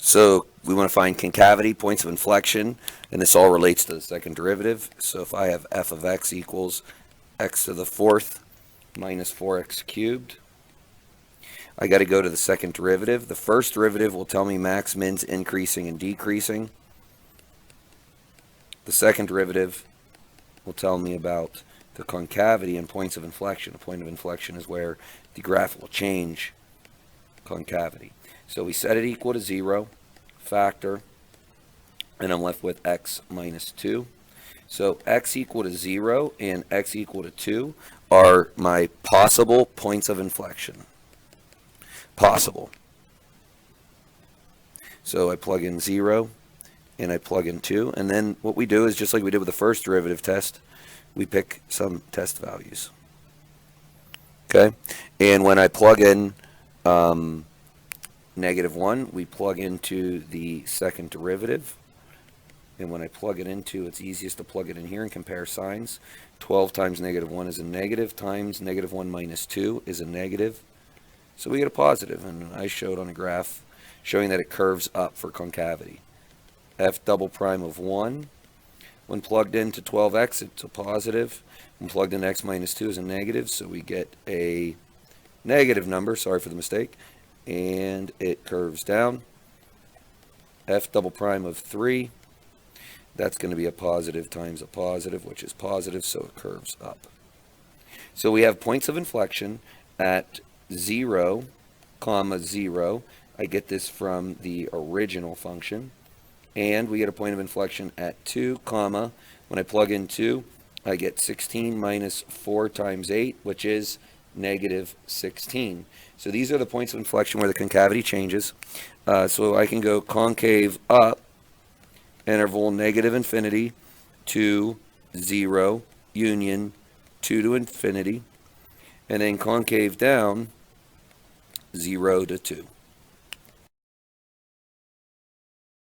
So we want to find concavity, points of inflection, and this all relates to the second derivative. So if I have f of x equals x to the fourth minus 4x cubed, I got to go to the second derivative. The first derivative will tell me max, mins, increasing and decreasing. The second derivative will tell me about the concavity and points of inflection. A point of inflection is where the graph will change concavity. So we set it equal to 0, factor, and I'm left with x minus 2. So x equal to 0 and x equal to 2 are my possible points of inflection. Possible. So I plug in 0 and I plug in 2, and then what we do is just like we did with the first derivative test, we pick some test values. Okay, and when I plug in -1, we plug into the second derivative, and when I plug it into, it's easiest to plug it in here and compare signs. 12 times -1 is a negative, times -1 minus 2 is a negative. So we get a positive, and I showed on a graph showing that it curves up for concavity. F double prime of 1, when plugged into 12x, it's a positive. When plugged in x minus 2 is a negative, so we get a negative number, sorry for the mistake, and it curves down. F double prime of 3, that's going to be a positive times a positive, which is positive, so it curves up. So we have points of inflection at 0, 0. I get this from the original function. And we get a point of inflection at 2, when I plug in 2, I get 16 minus 4 times 8, which is -16. So these are the points of inflection where the concavity changes. So I can go concave up, interval -infinity to 0, union 2 to infinity, and then concave down 0 to 2.